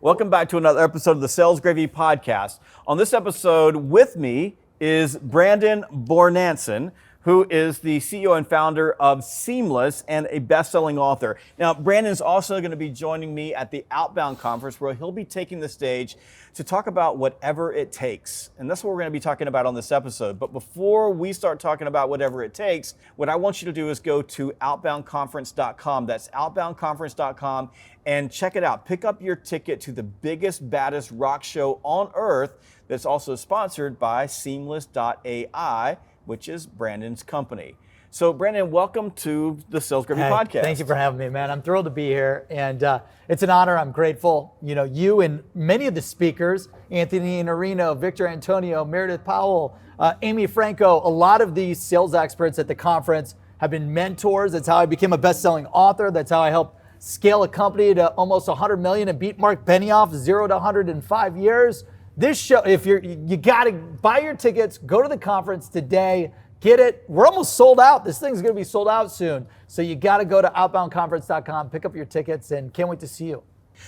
Welcome back to another episode of the Sales Gravy Podcast. On this episode with me is Brandon Bornancin, who is the CEO and founder of Seamless and a best-selling author. Now, Brandon's also going to be joining me at the Outbound Conference, where he'll be taking the stage to talk about whatever it takes. And that's what we're going to be talking about on this episode. But before we start talking about whatever it takes, what I want you to do is go to outboundconference.com. That's outboundconference.com and check it out. Pick up your ticket to the biggest, baddest rock show on earth that's also sponsored by Seamless.ai, which is Brandon's company. So Brandon, welcome to the Sales Gravy Podcast. Thank you for having me, man. I'm thrilled to be here, and it's an honor. I'm grateful. You know, you and many of the speakers, Anthony Iannarino, Victor Antonio, Meredith Powell, Amy Franco, a lot of these sales experts at the conference have been mentors. That's how I became a best-selling author. That's how I helped scale a company to almost 100 million and beat Mark Benioff 0 to 100 in 5 years. This show, if you got to buy your tickets, go to the conference today, get it. We're almost sold out. This thing's going to be sold out soon. So you got to go to outboundconference.com, pick up your tickets, and can't wait to see you.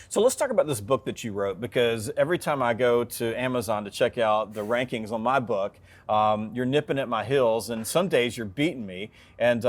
So let's talk about this book that you wrote, because every time I go to Amazon to check out the rankings on my book, you're nipping at my heels, and some days you're beating me. And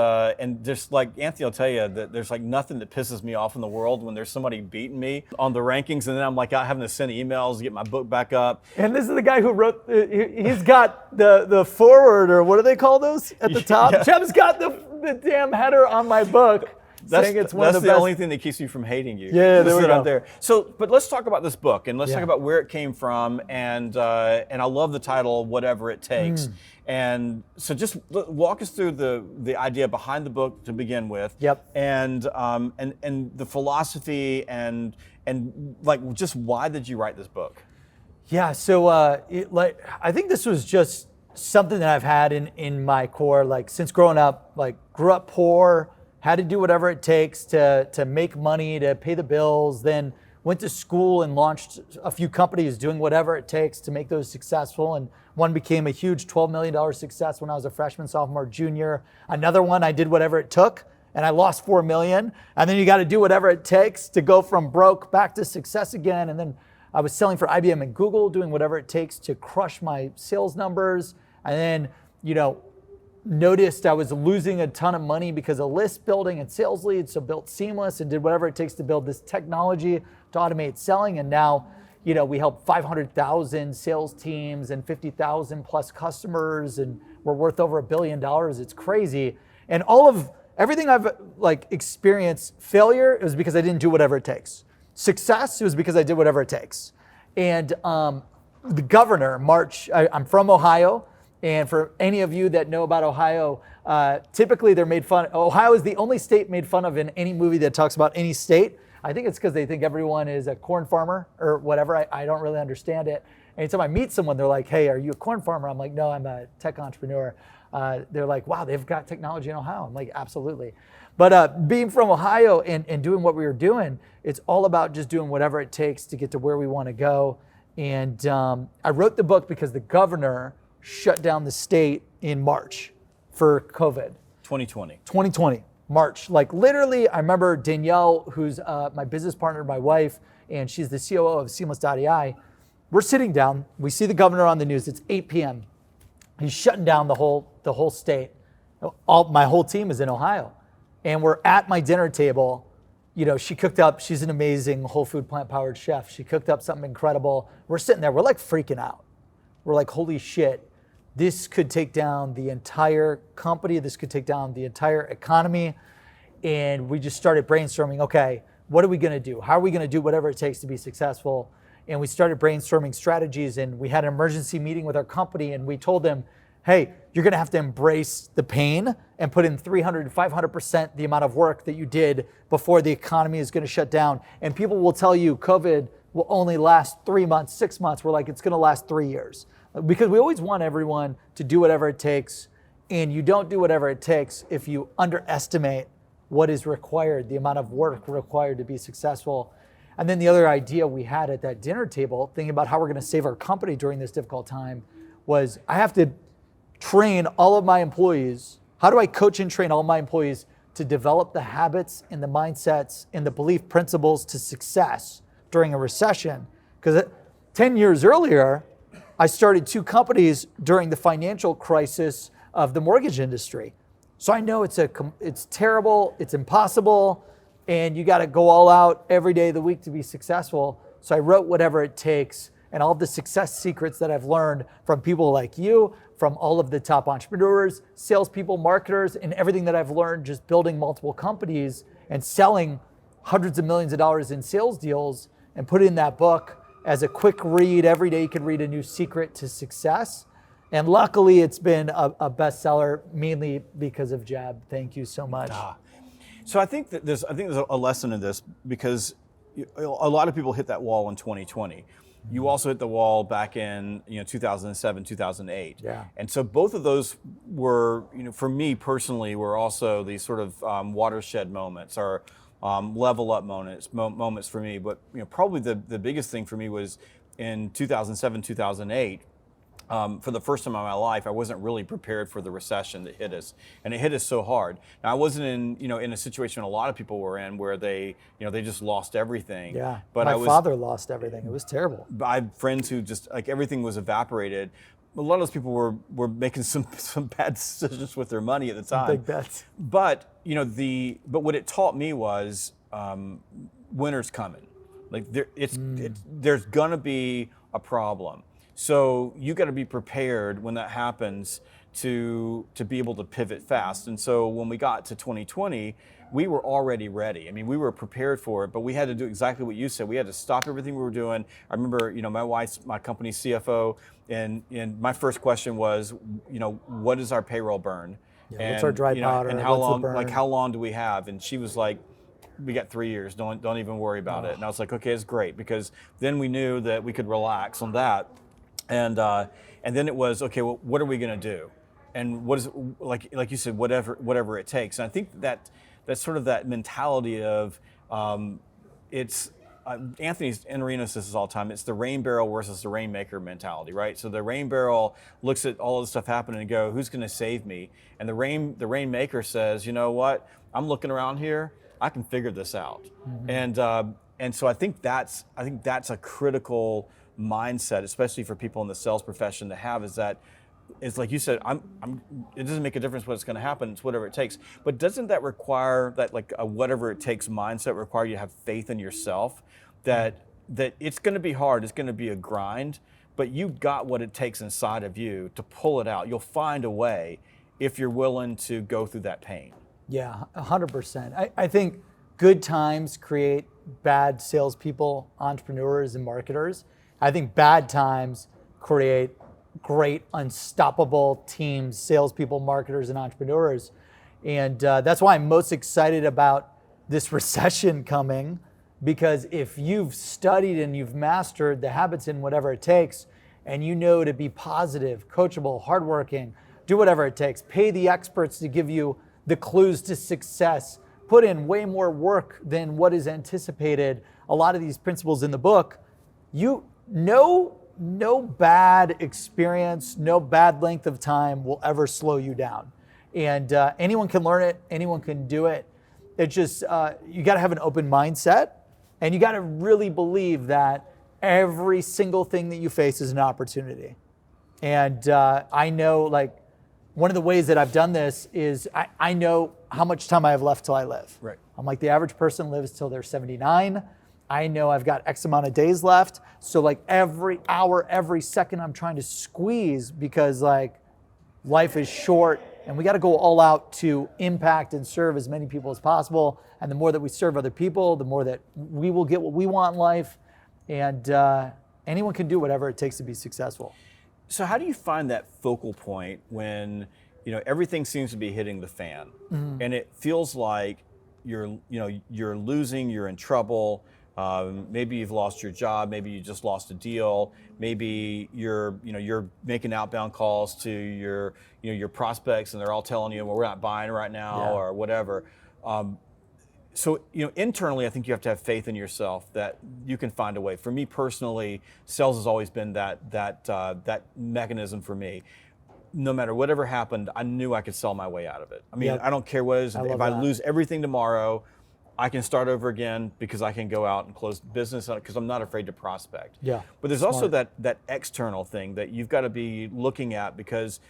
just like Anthony will tell you, that there's like nothing that pisses me off in the world when there's somebody beating me on the rankings, and then I'm like out having to send emails to get my book back up. And this is the guy who wrote, he's got the forward, or what do they call those at the top? Yeah. Jeb's got the damn header on my book. That's the only thing that keeps me from hating you. Yeah, there we go. There. So, but let's talk about this book, and let's talk about where it came from, and I love the title, Whatever It Takes. And so just walk us through the idea behind the book to begin with. Yep. And the philosophy and like just why did you write this book? Yeah, so I think this was just something that I've had in my core, like since growing up, like grew up poor, had to do whatever it takes to make money, to pay the bills, then went to school and launched a few companies doing whatever it takes to make those successful. And one became a huge $12 million success when I was a freshman, sophomore, junior. Another one, I did whatever it took and I lost $4 million. And then you got to do whatever it takes to go from broke back to success again. And then I was selling for IBM and Google, doing whatever it takes to crush my sales numbers. And then, noticed I was losing a ton of money because of list building and sales leads, so built Seamless and did whatever it takes to build this technology to automate selling. And now, we help 500,000 sales teams and 50,000 plus customers, and we're worth over $1 billion. It's crazy. And everything I've experienced, failure, it was because I didn't do whatever it takes. Success, it was because I did whatever it takes. And the governor, I'm from Ohio. And for any of you that know about Ohio, typically they're made fun. Ohio is the only state made fun of in any movie that talks about any state. I think it's because they think everyone is a corn farmer or whatever. I don't really understand it. Anytime I meet someone, they're like, "Hey, are you a corn farmer?" I'm like, "No, I'm a tech entrepreneur." They're like, "Wow, they've got technology in Ohio." I'm like, "Absolutely." But being from Ohio and doing what we were doing, it's all about just doing whatever it takes to get to where we want to go. And I wrote the book because the governor shut down the state in March for COVID. 2020, March. Like literally, I remember Danielle, who's my business partner, my wife, and she's the COO of Seamless.ai. We're sitting down, we see the governor on the news, it's 8 p.m. He's shutting down the whole state. My whole team is in Ohio. And we're at my dinner table. She cooked up, she's an amazing whole food plant-powered chef. She cooked up something incredible. We're sitting there, we're like freaking out. We're like, holy shit. This could take down the entire company. This could take down the entire economy. And we just started brainstorming, okay, what are we going to do? How are we going to do whatever it takes to be successful? And we started brainstorming strategies, and we had an emergency meeting with our company, and we told them, hey, you're going to have to embrace the pain and put in 300 to 500% the amount of work that you did before the economy is going to shut down. And people will tell you COVID will only last 3 months, 6 months. We're like, it's going to last 3 years. Because we always want everyone to do whatever it takes, and you don't do whatever it takes if you underestimate what is required, the amount of work required to be successful. And then the other idea we had at that dinner table, thinking about how we're going to save our company during this difficult time, was I have to train all of my employees. How do I coach and train all my employees to develop the habits and the mindsets and the belief principles to success during a recession. Because 10 years earlier, I started 2 companies during the financial crisis of the mortgage industry. So I know it's terrible, it's impossible, and you got to go all out every day of the week to be successful. So I wrote Whatever It Takes, and all the success secrets that I've learned from people like you, from all of the top entrepreneurs, salespeople, marketers, and everything that I've learned just building multiple companies and selling hundreds of millions of dollars in sales deals, and put it in that book as a quick read. Every day you can read a new secret to success. And luckily it's been a bestseller, mainly because of Jeb. Thank you so much. So I think there's a lesson in this, because a lot of people hit that wall in 2020. You also hit the wall back in 2007, 2008. Yeah. And so both of those were, for me personally, were also these sort of watershed moments, or level up moments for me. But probably the biggest thing for me was in 2007, 2008. For the first time in my life, I wasn't really prepared for the recession that hit us, and it hit us so hard. Now, I wasn't in a situation a lot of people were in, where they just lost everything. Yeah, but my father lost everything. It was terrible. I have friends who just, like, everything was evaporated. A lot of those people were making some bad decisions with their money at the time. Big bets. But what it taught me was winter's coming. Like there's gonna be a problem. So you got to be prepared when that happens to be able to pivot fast. And so when we got to 2020, we were already ready. I mean, we were prepared for it, but we had to do exactly what you said. We had to stop everything we were doing. I remember, my wife's my company's CFO, and my first question was, what is our payroll burn? Yeah, and what's our dry powder? And how what's long? the burn? Like, how long do we have? And she was like, we got 3 years. Don't even worry about it. And I was like, okay, it's great, because then we knew that we could relax on that. And then it was, okay, well, what are we going to do? And what is, like you said, whatever it takes. And I think that's sort of that mentality of, it's Anthony Enarino says this all the time. It's the rain barrel versus the Rainmaker mentality, right? So the rain barrel looks at all this stuff happening and go, who's going to save me? And the Rainmaker says, you know what? I'm looking around here. I can figure this out. Mm-hmm. And so I think that's a critical mindset, especially for people in the sales profession, to have, is that it's like you said, it doesn't make a difference what's going to happen, it's whatever it takes. But doesn't that require that, like, a whatever it takes mindset require you to have faith in yourself, that it's going to be hard, it's going to be a grind, but you've got what it takes inside of you to pull it out. You'll find a way if you're willing to go through that pain. Yeah, 100%. I think good times create bad salespeople, entrepreneurs, and marketers. I think bad times create great, unstoppable teams, salespeople, marketers, and entrepreneurs. And that's why I'm most excited about this recession coming, because if you've studied and you've mastered the habits in Whatever It Takes, and you know to be positive, coachable, hardworking, do whatever it takes, pay the experts to give you the clues to success, put in way more work than what is anticipated, a lot of these principles in the book, no bad experience, no bad length of time will ever slow you down. And anyone can learn it, anyone can do it. It's just, you gotta have an open mindset, and you gotta really believe that every single thing that you face is an opportunity. And I know, like, one of the ways that I've done this is I know how much time I have left till I live. Right. I'm like, the average person lives till they're 79. I know I've got X amount of days left. So, like, every hour, every second I'm trying to squeeze, because, like, life is short and we got to go all out to impact and serve as many people as possible. And the more that we serve other people, the more that we will get what we want in life. And anyone can do whatever it takes to be successful. So how do you find that focal point when, everything seems to be hitting the fan, mm-hmm. and it feels like you're losing, you're in trouble, maybe you've lost your job, maybe you just lost a deal, maybe you're making outbound calls to your prospects and they're all telling you, well, we're not buying right now, or whatever. So internally, I think you have to have faith in yourself that you can find a way. For me personally, sales has always been that mechanism for me. No matter whatever happened, I knew I could sell my way out of it. I mean, I don't care what it is. If I lose everything tomorrow, I can start over again because I can go out and close business because I'm not afraid to prospect. Yeah. But there's also that external thing that you've got to be looking at, because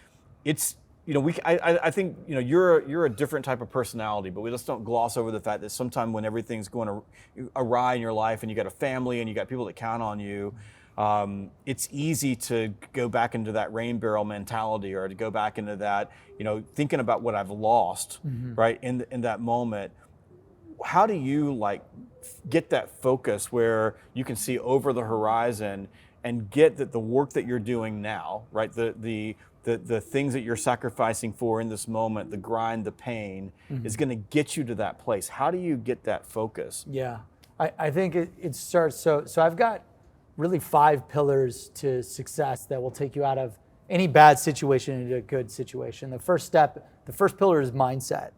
it's, I think, you're a different type of personality, but we just don't gloss over the fact that sometimes when everything's going awry in your life and you got a family and you got people that count on you, it's easy to go back into that rain barrel mentality, or to go back into that, thinking about what I've lost, right, in that moment. How do you get that focus where you can see over the horizon and get that the work that you're doing now, right, the things that you're sacrificing for in this moment, the grind, the pain, is going to get you to that place? How do you get that focus? Yeah, I think it starts, so I've got really 5 pillars to success that will take you out of any bad situation into a good situation. The first pillar is mindset.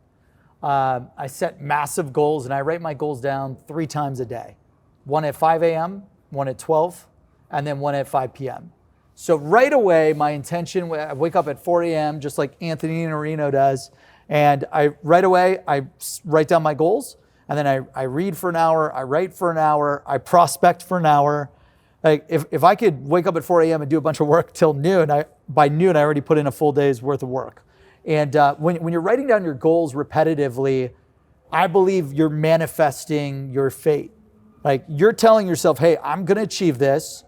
I set massive goals, and I write my goals down 3 times a day. One at 5 a.m., one at 12, and then one at 5 p.m. So right away, my intention, I wake up at 4 a.m., just like Anthony Norino does, and right away, I write down my goals, and then I read for an hour, I write for an hour, I prospect for an hour. Like if I could wake up at 4 a.m. and do a bunch of work till noon, by noon I already put in a full day's worth of work. And when you're writing down your goals repetitively, I believe you're manifesting your fate. Like you're telling yourself, hey, I'm going to achieve this.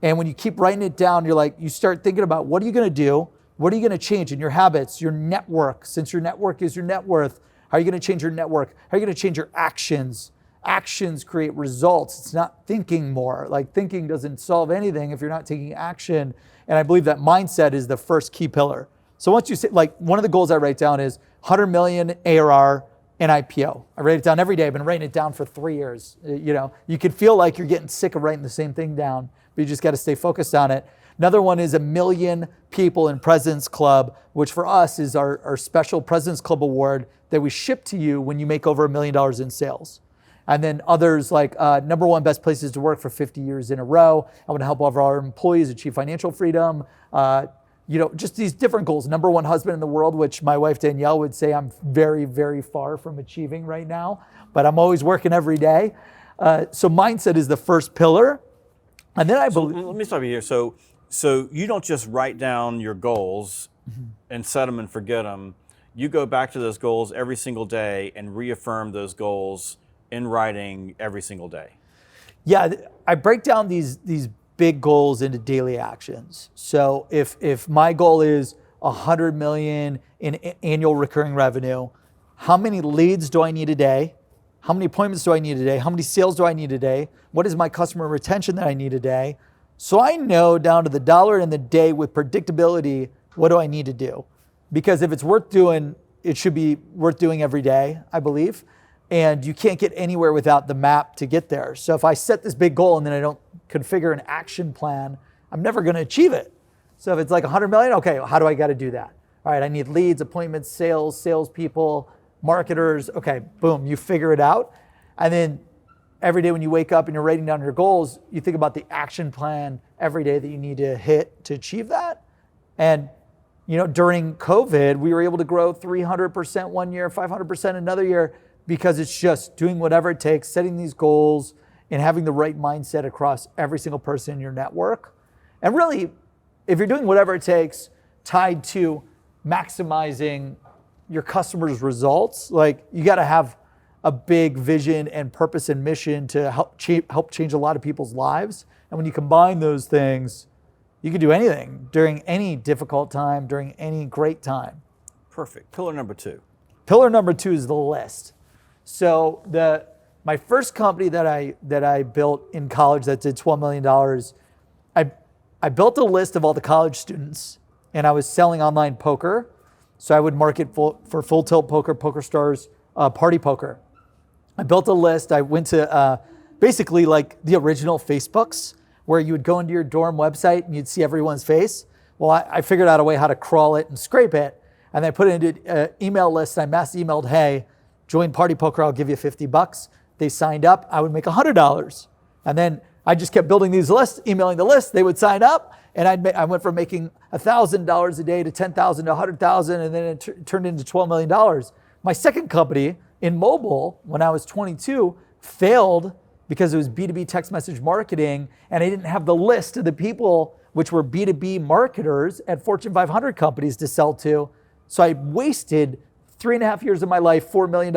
And when you keep writing it down, you start thinking about what are you going to do? What are you going to change in your habits, your network? Since your network is your net worth, how are you going to change your network? How are you going to change your actions? Actions create results. It's not thinking more. Like thinking doesn't solve anything if you're not taking action. And I believe that mindset is the first key pillar. So once you say, one of the goals I write down is 100 million ARR and IPO. I write it down every day. I've been writing it down for 3 years. You could feel like you're getting sick of writing the same thing down, but you just got to stay focused on it. Another one is 1 million people in President's Club, which for us is our special President's Club award that we ship to you when you make over $1 million in sales. And then others like number 1 best places to work for 50 years in a row. I want to help all of our employees achieve financial freedom. Just these different goals. Number 1 husband in the world, which my wife Danielle would say I'm very, very far from achieving right now, but I'm always working every day. So mindset is the first pillar. And then I believe... Let me stop you here. So you don't just write down your goals and set them and forget them. You go back to those goals every single day and reaffirm those goals in writing every single day. Yeah, I break down these big goals into daily actions. So if my goal is 100 million in annual recurring revenue, how many leads do I need a day? How many appointments do I need a day? How many sales do I need a day? What is my customer retention that I need a day? So I know down to the dollar in the day with predictability, what do I need to do? Because if it's worth doing, it should be worth doing every day, I believe. And you can't get anywhere without the map to get there. So if I set this big goal and then I don't configure an action plan, I'm never going to achieve it. So if it's like 100 million, okay, how do I got to do that? All right, I need leads, appointments, salespeople, marketers. Okay, boom, you figure it out. And then every day when you wake up and you're writing down your goals, you think about the action plan every day that you need to hit to achieve that. And during COVID, we were able to grow 300% one year, 500% another year, because it's just doing whatever it takes, setting these goals, and having the right mindset across every single person in your network. And really, if you're doing whatever it takes tied to maximizing your customers' results, you got to have a big vision and purpose and mission to help change a lot of people's lives. And when you combine those things, you can do anything during any difficult time, during any great time. Perfect. Pillar number 2. Pillar number 2 is the list. So my first company that I built in college that did $12 million, I built a list of all the college students, and I was selling online poker. So I would market for Full Tilt Poker, PokerStars, Party Poker. I built a list. I went to basically like the original Facebooks, where you would go into your dorm website and you'd see everyone's face. Well, I figured out a way how to crawl it and scrape it, and I put it into an email list. I mass emailed, hey, join Party Poker, I'll give you $50. They signed up, I would make $100. And then I just kept building these lists, emailing the list, they would sign up, and I went from making $1,000 a day to $10,000 to $100,000, and then it turned into $12 million. My second company in mobile, when I was 22, failed because it was B2B text message marketing, and I didn't have the list of the people which were B2B marketers at Fortune 500 companies to sell to. So I wasted 3.5 years of my life, $4 million.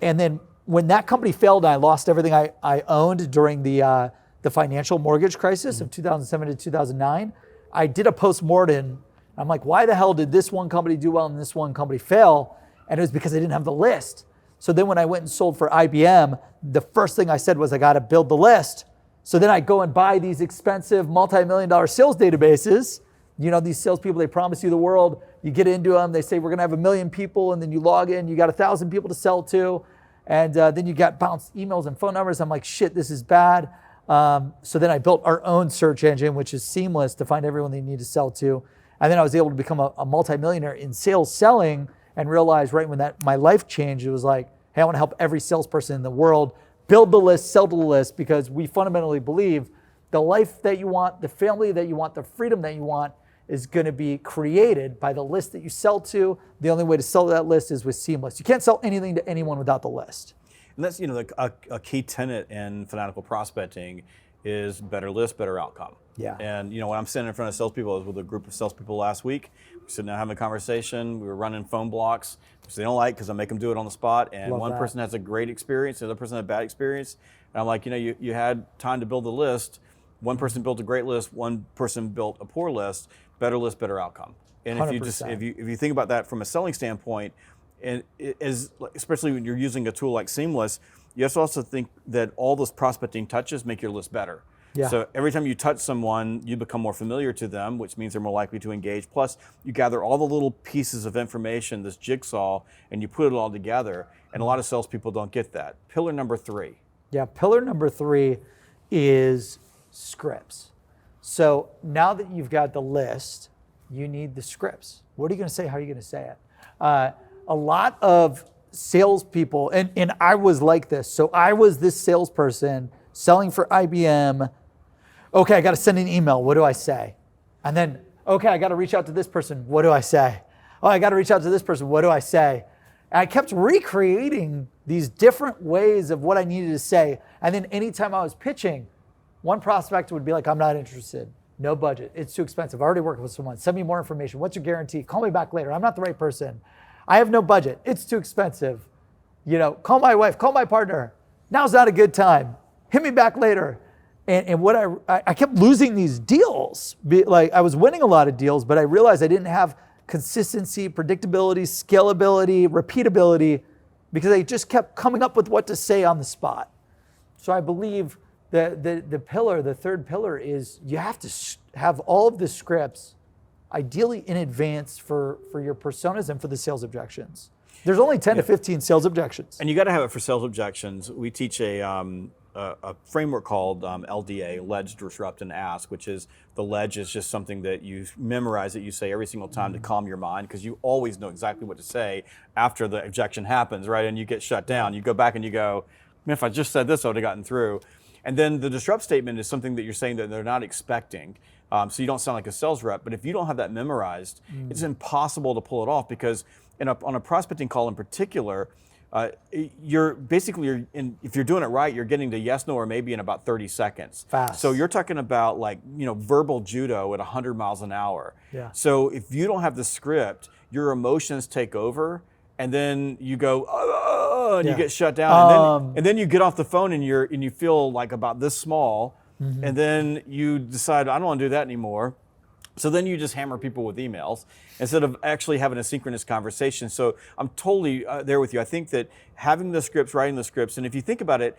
And then when that company failed, I lost everything I owned during the financial mortgage crisis of 2007 to 2009. I did a postmortem. I'm like, why the hell did this one company do well and this one company fail? And it was because I didn't have the list. So then when I went and sold for IBM, the first thing I said was I got to build the list. So then I go and buy these expensive multi-million-dollar sales databases. You know, these salespeople, they promise you the world. You get into them, they say, we're going to have 1 million people, and then you log in, you got 1,000 people to sell to, and then you got bounced emails and phone numbers. I'm like, shit, this is bad. So then I built our own search engine, which is seamless to find everyone they need to sell to. And then I was able to become a multi-millionaire in sales selling, and realized right when my life changed, it was like, hey, I want to help every salesperson in the world build the list, sell to the list, because we fundamentally believe the life that you want, the family that you want, the freedom that you want is going to be created by the list that you sell to. The only way to sell that list is with Seamless. You can't sell anything to anyone without the list. And that's, a key tenet in fanatical prospecting is better list, better outcome. Yeah. And when I'm sitting in front of salespeople, I was with a group of salespeople last week. We're sitting down having a conversation. We were running phone blocks, which they don't like because I make them do it on the spot. And Love one that. person has a great experience, the other person had a bad experience. And I'm like, you had time to build the list. One person built a great list. One person built a poor list. Better list, better outcome. And 100%. if you think about that from a selling standpoint, and especially when you're using a tool like Seamless, you have to also think that all those prospecting touches make your list better. Yeah. So every time you touch someone, you become more familiar to them, which means they're more likely to engage. Plus, you gather all the little pieces of information, this jigsaw, and you put it all together. And a lot of salespeople don't get that. Pillar number 3. Yeah, pillar number 3 is scripts. So now that you've got the list, you need the scripts. What are you going to say? How are you going to say it? A lot of salespeople, and I was like this. So I was this salesperson selling for IBM. Okay, I got to send an email. What do I say? And then, okay, I got to reach out to this person. What do I say? Oh, I got to reach out to this person. What do I say? And I kept recreating these different ways of what I needed to say. And then anytime I was pitching, one prospect would be like, I'm not interested. No budget. It's too expensive. I already worked with someone. Send me more information. What's your guarantee? Call me back later. I'm not the right person. I have no budget. It's too expensive. Call my wife, call my partner. Now's not a good time. Hit me back later. And what I kept losing these deals. Like I was winning a lot of deals, but I realized I didn't have consistency, predictability, scalability, repeatability, because I just kept coming up with what to say on the spot. So I believe the third pillar is you have to have all of the scripts ideally in advance for your personas and for the sales objections. There's only 10 to 15 sales objections. And you got to have it for sales objections. We teach a framework called LDA, Ledge, Disrupt, and Ask, which is the ledge is just something that you memorize that you say every single time to calm your mind, because you always know exactly what to say after the objection happens, right? And you get shut down. You go back and you go, man, if I just said this, I would have gotten through. And then the disrupt statement is something that you're saying that they're not expecting. So you don't sound like a sales rep. But if you don't have that memorized, it's impossible to pull it off, because on a prospecting call in particular, if you're doing it right, you're getting to yes, no, or maybe in about 30 seconds. Fast. So you're talking about verbal judo at 100 miles an hour. Yeah. So if you don't have the script, your emotions take over, and then you go, and you get shut down, and then you get off the phone and you feel like about this small, and then you decide I don't want to do that anymore. So then you just hammer people with emails instead of actually having a synchronous conversation. So I'm totally there with you. I think that having the scripts, writing the scripts, and if you think about it,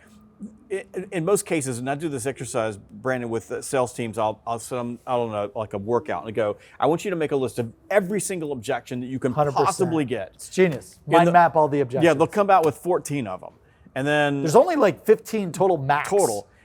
in most cases, and I do this exercise, Brandon, with sales teams, I'll set them out on like a workout and I go, I want you to make a list of every single objection that you can 100%. possibly get. It's genius. Mind map all the objections. Yeah, they'll come out with 14 of them. And then there's only like 15 total max.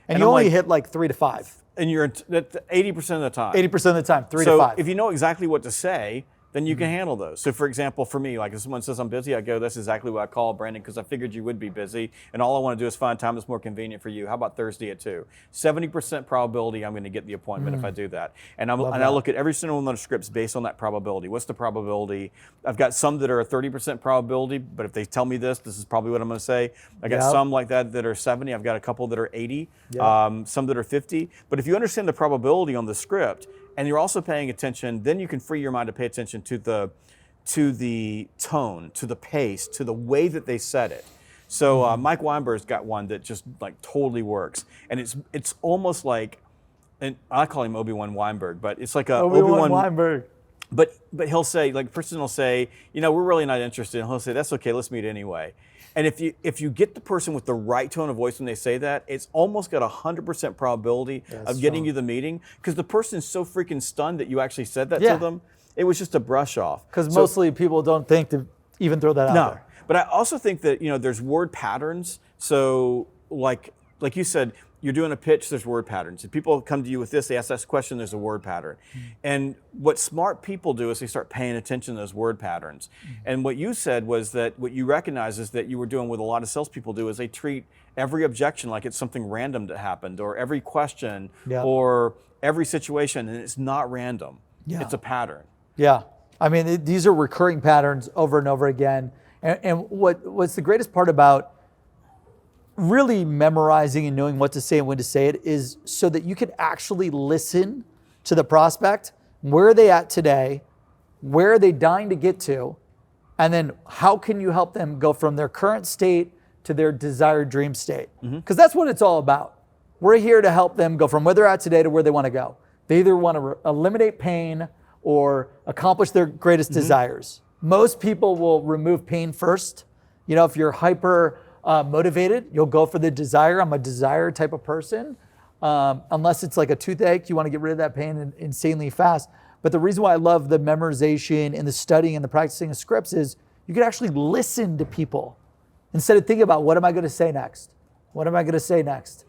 And you only hit like 3 to 5. And you're at 80% of the time. 80% of the time, 3 to So 5. if you know exactly what to say, then you can handle those. So for example, for me, like if someone says I'm busy, I go, that's exactly what I call Brandon, because I figured you would be busy, and all I want to do is find time that's more convenient for you. How about Thursday at 2? 70% probability I'm going to get the appointment if I do that. And I look at every single one of the scripts based on that probability. What's the probability? I've got some that are a 30% probability, but if they tell me this is probably what I'm going to say. I got some like that are 70. I've got a couple that are 80, some that are 50. But if you understand the probability on the script, and you're also paying attention, then you can free your mind to pay attention to the tone, to the pace, to the way that they said it. So Mike Weinberg's got one that just like totally works, and it's almost like, and I call him Obi-Wan Weinberg, but it's like a Obi-Wan Weinberg. But he'll say, like, person will say, we're really not interested, and he'll say, that's okay, let's meet anyway. And if you get the person with the right tone of voice when they say that, it's almost got 100% probability of getting you the meeting, because the person is so freaking stunned that you actually said that to them. It was just a brush off. Because mostly people don't think to even throw that out there. But I also think that there's word patterns. So like you said, you're doing a pitch, there's word patterns. If people come to you with this, they ask this question, there's a word pattern. And what smart people do is they start paying attention to those word patterns. And what you said was that what you recognize is that you were doing what a lot of salespeople do is they treat every objection like it's something random that happened, or every question or every situation, and it's not random. It's a pattern. Yeah. I mean, these are recurring patterns over and over again. And what's the greatest part about really memorizing and knowing what to say and when to say it is so that you can actually listen to the prospect. Where are they at today? Where are they dying to get to? And then how can you help them go from their current state to their desired dream state? Because that's what it's all about. We're here to help them go from where they're at today to where they want to go. They either want to eliminate pain or accomplish their greatest desires. Most people will remove pain first. If you're hyper motivated, you'll go for the desire. I'm a desire type of person. Unless it's like a toothache, you want to get rid of that pain insanely fast. But the reason why I love the memorization and the studying and the practicing of scripts is you can actually listen to people instead of thinking about what am I going to say next? What am I going to say next?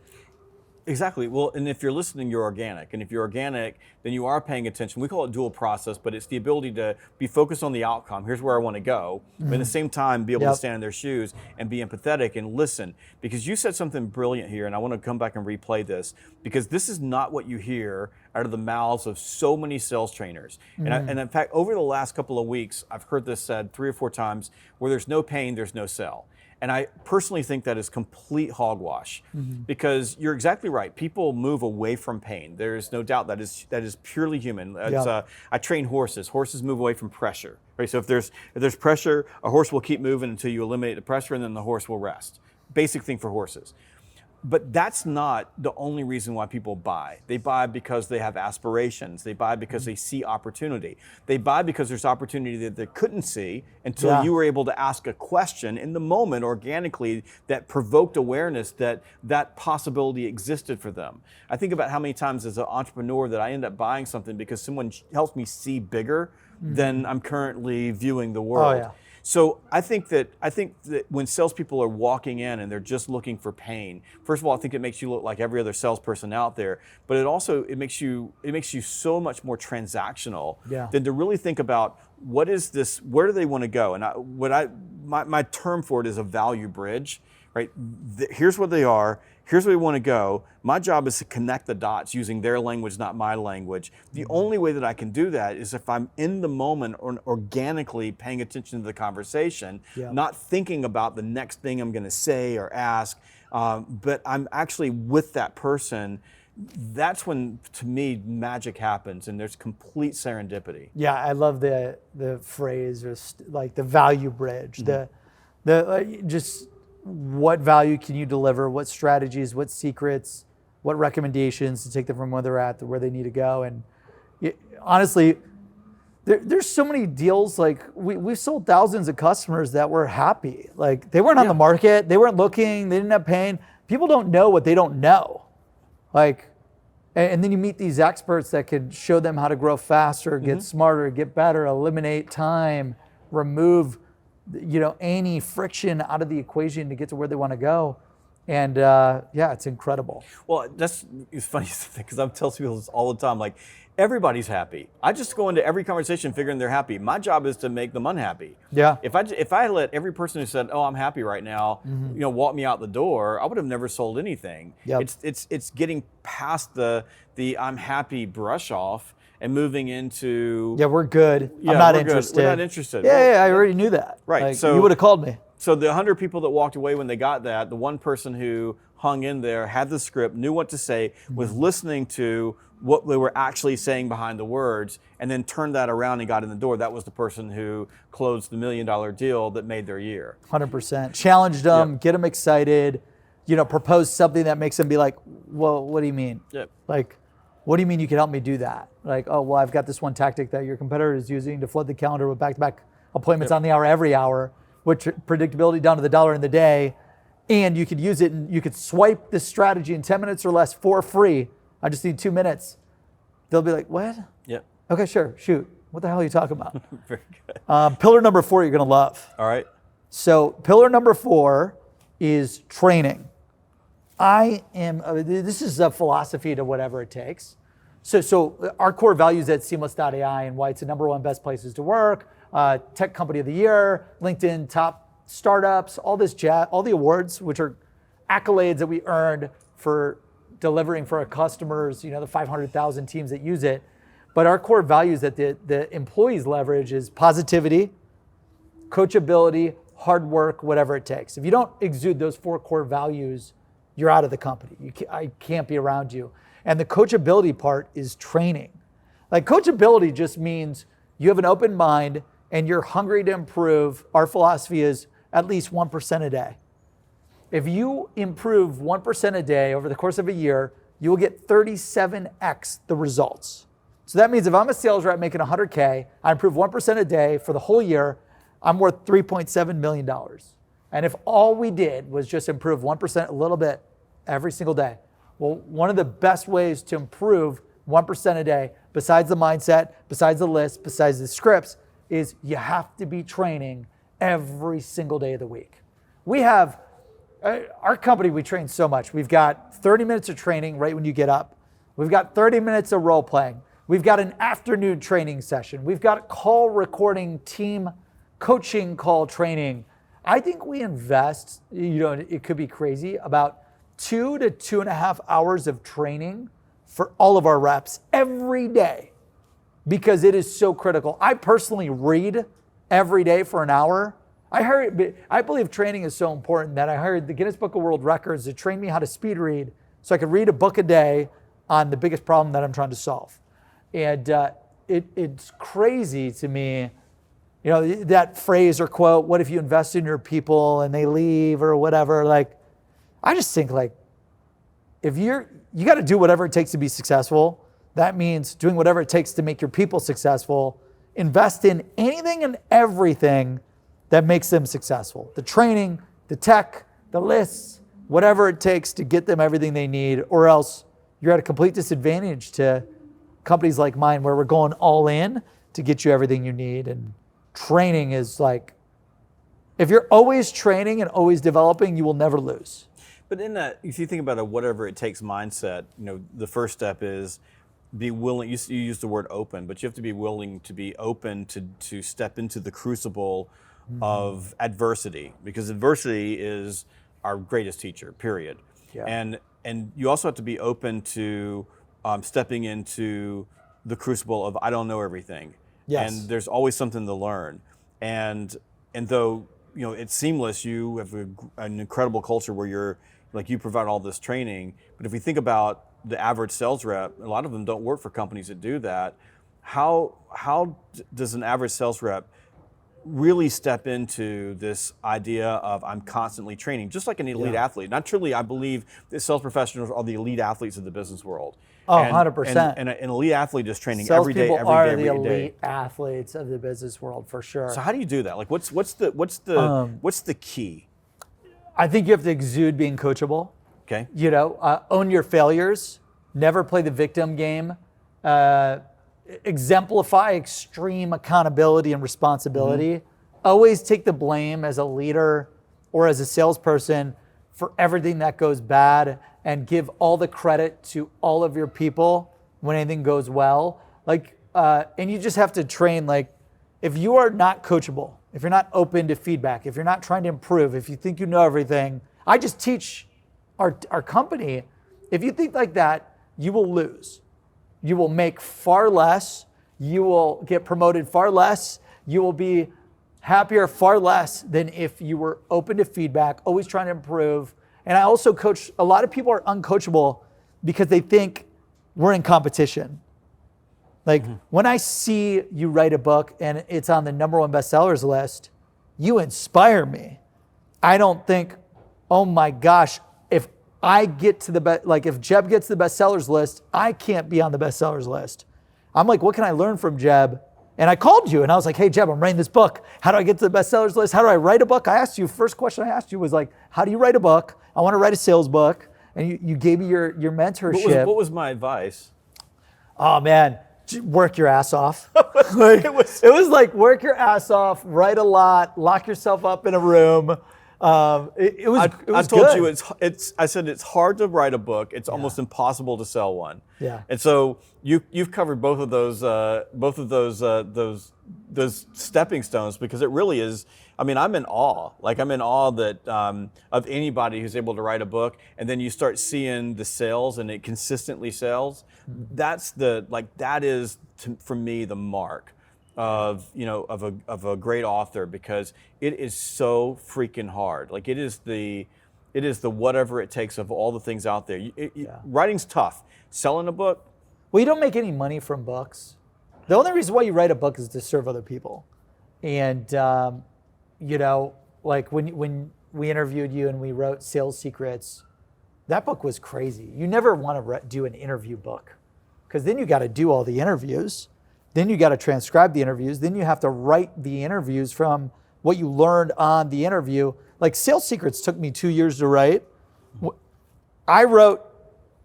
Exactly. Well, and if you're listening, you're organic. And if you're organic, then you are paying attention. We call it dual process, but it's the ability to be focused on the outcome. Here's where I want to go. But at the same time, be able to stand in their shoes and be empathetic and listen. Because you said something brilliant here, and I want to come back and replay this, because this is not what you hear out of the mouths of so many sales trainers. And in fact, over the last couple of weeks, I've heard this said 3 or 4 times, where there's no pain, there's no sell. And I personally think that is complete hogwash, because you're exactly right. People move away from pain. There's no doubt that is purely human. I train horses. Horses move away from pressure. Right? So if there's pressure, a horse will keep moving until you eliminate the pressure, and then the horse will rest. Basic thing for horses. But that's not the only reason why people buy. They buy because they have aspirations. They buy because they see opportunity. They buy because there's opportunity that they couldn't see until you were able to ask a question in the moment organically that provoked awareness that possibility existed for them. I think about how many times as an entrepreneur that I end up buying something because someone helps me see bigger than I'm currently viewing the world. Oh, yeah. So I think that when salespeople are walking in and they're just looking for pain, first of all, I think it makes you look like every other salesperson out there. But it makes you so much more transactional than to really think about what is this, where do they want to go? And my term for it is a value bridge, right? Here's what they are. Here's where we want to go. My job is to connect the dots using their language, not my language. The only way that I can do that is if I'm in the moment or organically paying attention to the conversation, not thinking about the next thing I'm going to say or ask, but I'm actually with that person. That's when, to me, magic happens and there's complete serendipity. Yeah, I love the phrase, or like the value bridge, just what value can you deliver, what strategies, what secrets, what recommendations to take them from where they're at to where they need to go. And honestly, there's so many deals, like we've sold thousands of customers that were happy. Like they weren't on the market, they weren't looking, they didn't have pain. People don't know what they don't know. Like, and then you meet these experts that could show them how to grow faster, get smarter, get better, eliminate time, remove any friction out of the equation to get to where they want to go. And yeah, it's incredible. Well, it's funny because I'm telling people this all the time. Like, everybody's happy. I just go into every conversation figuring they're happy. My job is to make them unhappy. Yeah. If I let every person who said, "Oh, I'm happy right now," walk me out the door, I would have never sold anything. Yep. It's getting past the I'm happy brush off and moving into Yeah, we're good. Yeah, I'm not we're good. interested. We're not interested. Yeah, I already knew that. Right. Like, So you would have called me. So the 100 people that walked away when they got that, the one person who hung in there, had the script, knew what to say, was listening to what they were actually saying behind the words, and then turned that around and got in the door. That was the person who closed the $1 million deal that made their year. 100%. Challenged them, get them excited, propose something that makes them be like, well, what do you mean? Yep. Like, what do you mean you can help me do that? Like, oh, well, I've got this one tactic that your competitor is using to flood the calendar with back-to-back appointments on the hour every hour, which predictability down to the dollar in the day. And you could use it and you could swipe this strategy in 10 minutes or less for free. I just need 2 minutes. They'll be like, what? Yep. Okay, sure, shoot. What the hell are you talking about? Very good. Pillar number 4 you're gonna love. All right. So pillar number 4 is training. This is a philosophy to whatever it takes. So our core values at Seamless.ai and why it's the #1 best places to work, Tech Company of the Year, LinkedIn Top Startups, all this jazz, all the awards, which are accolades that we earned for delivering for our customers, the 500,000 teams that use it. But our core values that the employees leverage is positivity, coachability, hard work, whatever it takes. If you don't exude those 4 core values, you're out of the company. I can't be around you. And the coachability part is training. Like, coachability just means you have an open mind and you're hungry to improve. Our philosophy is at least 1% a day. If you improve 1% a day over the course of a year, you will get 37x the results. So that means if I'm a sales rep making 100K, I improve 1% a day for the whole year, I'm worth $3.7 million. And if all we did was just improve 1% a little bit every single day, well, one of the best ways to improve 1% a day, besides the mindset, besides the list, besides the scripts, is you have to be training every single day of the week. We have, our company, we train so much. We've got 30 minutes of training right when you get up. We've got 30 minutes of role playing. We've got an afternoon training session. We've got call recording, team coaching call training. I think we invest, it could be crazy, about 2 to 2.5 hours of training for all of our reps every day because it is so critical. I personally read every day for an hour. I believe training is so important that I hired the Guinness Book of World Records to train me how to speed read so I could read a book a day on the biggest problem that I'm trying to solve. And it's crazy to me, that phrase or quote, what if you invest in your people and they leave or whatever? Like, I just think if you got to do whatever it takes to be successful. That means doing whatever it takes to make your people successful. Invest in anything and everything that makes them successful. The training, the tech, the lists, whatever it takes to get them everything they need, or else you're at a complete disadvantage to companies like mine where we're going all in to get you everything you need. And training is like, if you're always training and always developing, you will never lose. But in that, if you think about a whatever it takes mindset, the first step is be willing. You use the word open, but you have to be willing to be open to step into the crucible of adversity, because adversity is our greatest teacher, period. Yeah. And you also have to be open to stepping into the crucible of I don't know everything. Yes. And there's always something to learn. And though it's seamless, you have an incredible culture where you provide all this training. But if we think about the average sales rep, a lot of them don't work for companies that do that. How does an average sales rep really step into this idea of I'm constantly training, just like an elite athlete? Not truly, I believe that sales professionals are the elite athletes of the business world. Oh, 100%. And an elite athlete is training sales every day, people every are day, every the day. elite athletes of the business world for sure. So how do you do that? Like, what's the key? I think you have to exude being coachable. Okay. Own your failures. Never play the victim game. Exemplify extreme accountability and responsibility. Always take the blame as a leader or as a salesperson for everything that goes bad and give all the credit to all of your people when anything goes well. Like, and you just have to train, like, if you are not coachable, if you're not open to feedback, if you're not trying to improve, if you think you know everything, I just teach our company, if you think like that, you will lose. You will make far less, you will get promoted far less, you will be happier far less than if you were open to feedback, always trying to improve. And I also coach, a lot of people are uncoachable because they think we're in competition. Like when I see you write a book and it's on the #1 bestsellers list, you inspire me. I don't think, oh my gosh, if I get to the like if Jeb gets the bestsellers list, I can't be on the bestsellers list. I'm like, what can I learn from Jeb? And I called you and I was like, hey Jeb, I'm writing this book. How do I get to the bestsellers list? How do I write a book? I asked you, first question I asked you was like, how do you write a book? I want to write a sales book. And you gave me your mentorship. What was my advice? Oh man, work your ass off. Like, it was like work your ass off, write a lot, lock yourself up in a room. It was I told good. you I said it's hard to write a book. It's almost impossible to sell one. Yeah. And so you've covered both of those stepping stones, because it really is. I mean, I'm in awe. Like, I'm in awe that of anybody who's able to write a book, and then you start seeing the sales, and it consistently sells. That is for me the mark of a great author, because it is so freaking hard. Like, it is the whatever it takes of all the things out there. Writing's tough. Selling a book. Well, you don't make any money from books. The only reason why you write a book is to serve other people. And like when we interviewed you and we wrote Sales Secrets, that book was crazy. You never want to do an interview book, because then you got to do all the interviews. Then you got to transcribe the interviews. Then you have to write the interviews from what you learned on the interview. Like Sales Secrets took me 2 years to write. I wrote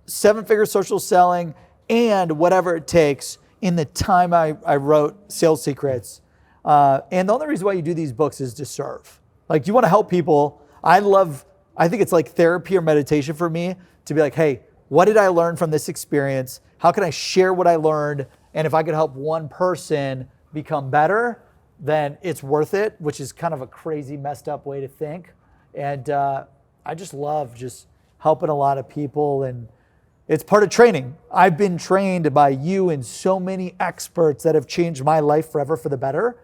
7-figure social selling and whatever it takes in the time I wrote Sales Secrets. And the only reason why you do these books is to serve. Like, you want to help people. I think it's like therapy or meditation for me to be like, hey, what did I learn from this experience? How can I share what I learned? And if I could help one person become better, then it's worth it, which is kind of a crazy, messed up way to think. And I just love just helping a lot of people, and it's part of training. I've been trained by you and so many experts that have changed my life forever for the better,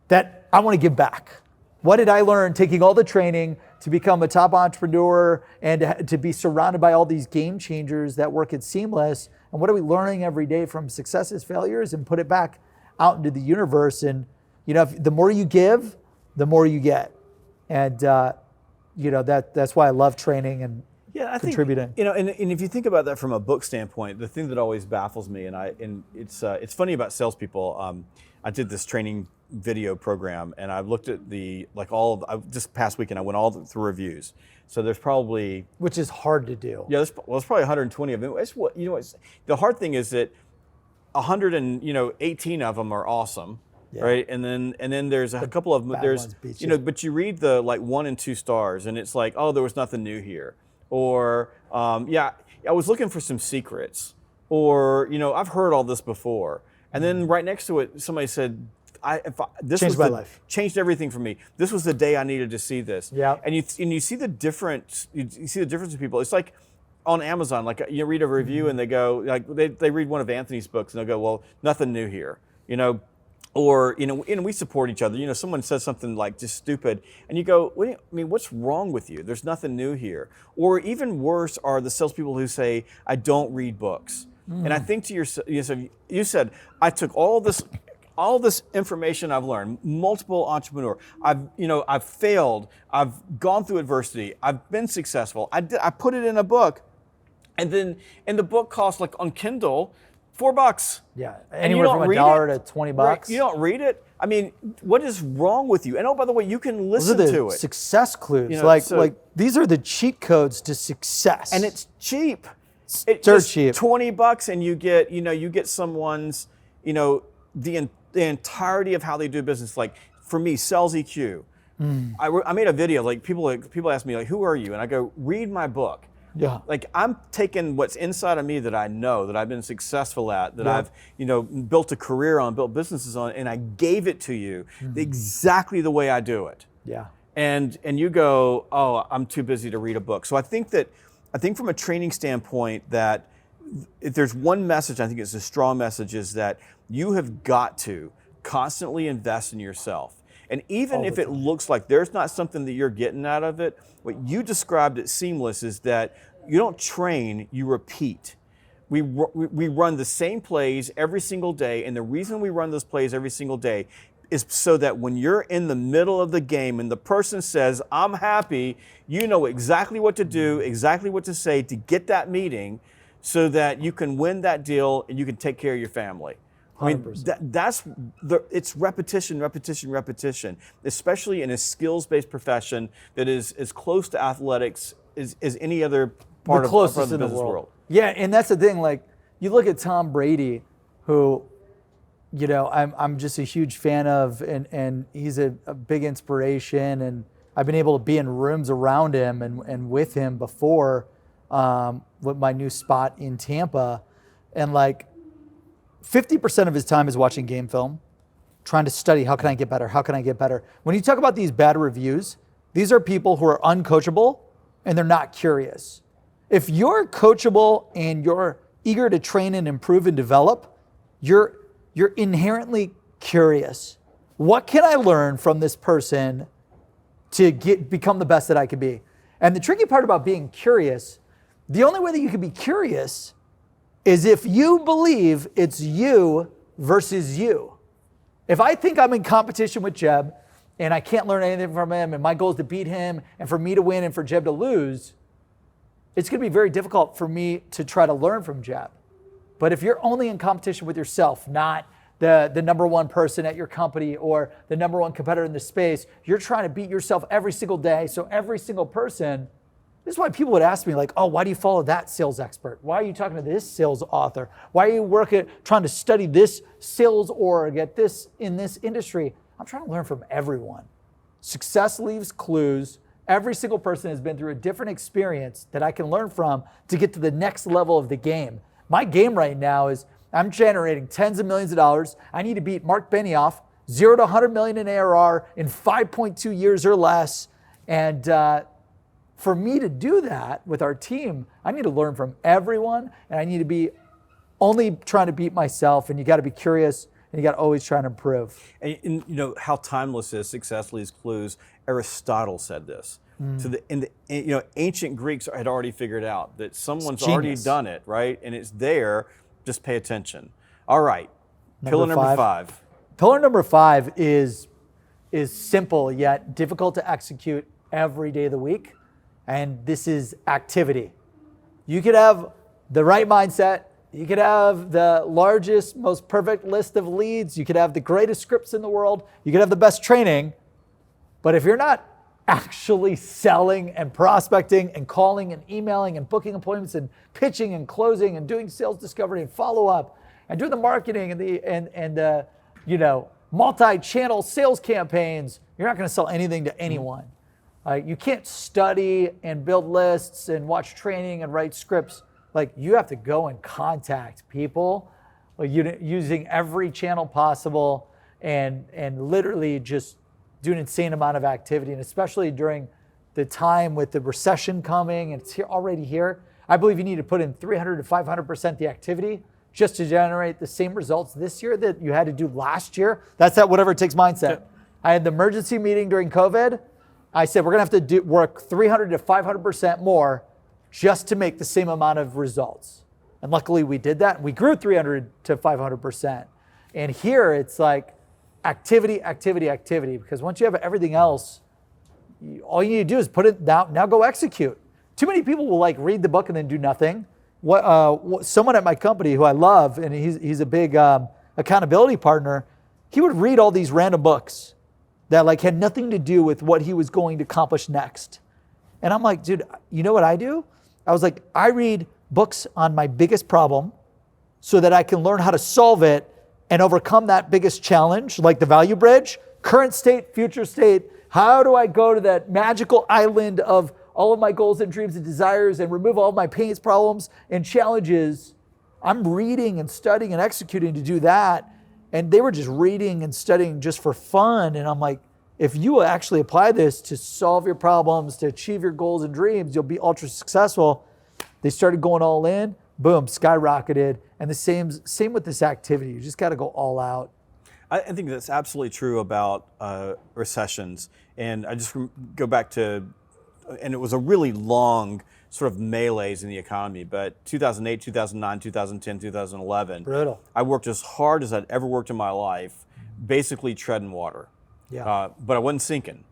that I want to give back. What did I learn taking all the training to become a top entrepreneur and to be surrounded by all these game changers that work at Seamless? And what are we learning every day from successes, failures, and put it back out into the universe? And the more you give, the more you get. And that's why I love training and contributing. And if you think about that from a book standpoint, the thing that always baffles me, and it's funny about salespeople. I did this training video program, and I looked at this past weekend I went all through reviews. So there's probably, which is hard to do. Yeah, there's probably 120 of them. The hard thing is that 118 of them are awesome. Yeah. Right, and then there's a couple of them. But you read the 1 and 2 stars, and it's like, oh, there was nothing new here, or I was looking for some secrets, or I've heard all this before, and then right next to it, somebody said, this changed my life, changed everything for me. This was the day I needed to see this. Yeah, and you see the difference. You see the difference in people. It's like on Amazon, like you read a review and they go, like they read one of Anthony's books and they'll go, well, nothing new here, Or, and we support each other. Someone says something like just stupid, and you go, what's wrong with you? There's nothing new here. Or even worse are the salespeople who say, I don't read books. And I think to yourself, you said, I took all this information I've learned, multiple entrepreneur. I've failed. I've gone through adversity. I've been successful. I put it in a book, and the book costs, like on Kindle, $4. Yeah, anywhere from $1 to $20. Right. You don't read it. What is wrong with you? And by the way, you can listen to it. Success clues. Like these are the cheat codes to success. And it's cheap. It's dirt cheap. $20, and you get someone's, the entirety of how they do business. Like for me, Sales EQ, I made a video, like people ask me, like, who are you? And I go, read my book. Yeah. Like, I'm taking what's inside of me that I know, that I've been successful at, that I've, built a career on, built businesses on, and I gave it to you exactly the way I do it. Yeah. And you go, oh, I'm too busy to read a book. So I think from a training standpoint that if there's one message, I think it's a strong message, is that you have got to constantly invest in yourself. And even if it looks like there's not something that you're getting out of it, what you described at Seamless is that you don't train, you repeat. We run the same plays every single day, and the reason we run those plays every single day is so that when you're in the middle of the game and the person says, I'm happy, you know exactly what to do, exactly what to say to get that meeting so that you can win that deal and you can take care of your family. 100%. It's repetition, repetition, repetition, especially in a skills-based profession that is as close to athletics as any other part of the business world. Yeah, and that's the thing. Like, you look at Tom Brady, who, I'm just a huge fan of, and he's a big inspiration, and I've been able to be in rooms around him and with him before with my new spot in Tampa, and like 50% of his time is watching game film, trying to study, how can I get better? How can I get better? When you talk about these bad reviews, these are people who are uncoachable and they're not curious. If you're coachable and you're eager to train and improve and develop, you're inherently curious. What can I learn from this person to become the best that I could be? And the tricky part about being curious, the only way that you can be curious is if you believe it's you versus you. If I think I'm in competition with Jeb and I can't learn anything from him and my goal is to beat him and for me to win and for Jeb to lose, it's going to be very difficult for me to try to learn from Jeb. But if you're only in competition with yourself, not the number one person at your company or the number one competitor in the space, you're trying to beat yourself every single day. So every single person, this is why people would ask me, like, oh, why do you follow that sales expert? Why are you talking to this sales author? Why are you trying to study this sales org at in this industry? I'm trying to learn from everyone. Success leaves clues. Every single person has been through a different experience that I can learn from to get to the next level of the game. My game right now is I'm generating tens of millions of dollars. I need to beat Mark Benioff, 0 to 100 million in ARR in 5.2 years or less. And for me to do that with our team, I need to learn from everyone, and I need to be only trying to beat myself, and you got to be curious, and you got to always try to improve. And you know how timeless is success leaves clues. Aristotle said this. Ancient Greeks had already figured out that someone's already done it, right? And it's there. Just pay attention. All right, pillar number five. Pillar number 5 is simple yet difficult to execute every day of the week. And this is activity. You could have the right mindset. You could have the largest, most perfect list of leads. You could have the greatest scripts in the world. You could have the best training. But if you're not actually selling and prospecting and calling and emailing and booking appointments and pitching and closing and doing sales discovery and follow up and doing the marketing and the multi-channel sales campaigns, you're not going to sell anything to anyone. You can't study and build lists and watch training and write scripts. Like, you have to go and contact people using every channel possible and literally just do an insane amount of activity. And especially during the time with the recession coming and it's already here, I believe you need to put in 300 to 500% the activity just to generate the same results this year that you had to do last year. That's that whatever it takes mindset. I had the emergency meeting during COVID. I said, we're going to have to work 300 to 500% more just to make the same amount of results. And luckily we did that. We grew 300 to 500%. And here it's like activity, activity, activity. Because once you have everything else, all you need to do is put it down. Now go execute. Too many people will read the book and then do nothing. Someone at my company who I love, and he's a big accountability partner, he would read all these random books that had nothing to do with what he was going to accomplish next. And I'm like, dude, you know what I do? I was like, I read books on my biggest problem so that I can learn how to solve it and overcome that biggest challenge, like the value bridge, current state, future state, How do I go to that magical island of all of my goals and dreams and desires and remove all of my pains, problems, and challenges? I'm reading and studying and executing to do that. And they were just reading and studying just for fun. And I'm like, if you actually apply this to solve your problems, to achieve your goals and dreams, you'll be ultra successful. They started going all in, boom, skyrocketed. And the same with this activity. You just got to go all out. I think that's absolutely true about recessions. And I just go back to, and it was a really long sort of melees in the economy, but 2008, 2009, 2010, 2011. Brutal. I worked as hard as I'd ever worked in my life, basically treading water. Yeah. But I wasn't sinking.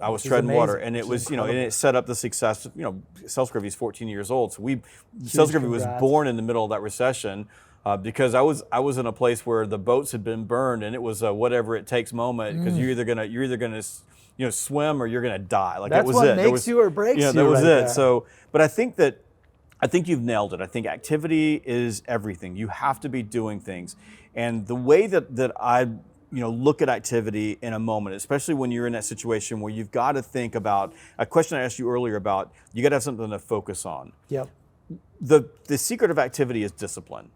I was treading water, and it was, and it set up the success. Sales Gravy is 14 years old, so Sales Gravy was born in the middle of that recession because I was in a place where the boats had been burned, and it was a whatever it takes moment because you're either gonna swim or you're gonna die. Like that's that was what it. Makes you or breaks you. That was right it. There. So, but I think you've nailed it. I think activity is everything. You have to be doing things, and the way that I look at activity in a moment, especially when you're in that situation where you've got to think about a question I asked you earlier about you got to have something to focus on. Yep. The secret of activity is discipline.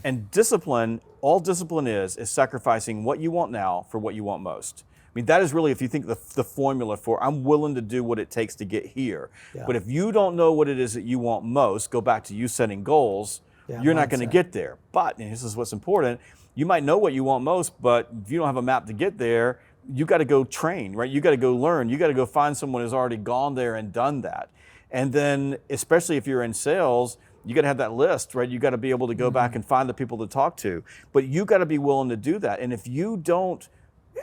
And discipline, all discipline is sacrificing what you want now for what you want most. I mean, that is really, if you think the formula for I'm willing to do what it takes to get here. Yeah. But if you don't know what it is that you want most, go back to you setting goals, you're not going to get there. But, and this is what's important, you might know what you want most, but if you don't have a map to get there, you got to go train, right? You got to go learn. You got to go find someone who's already gone there and done that. And then, especially if you're in sales, you got to have that list, right? You got to be able to go back and find the people to talk to. But you got to be willing to do that. And if you don't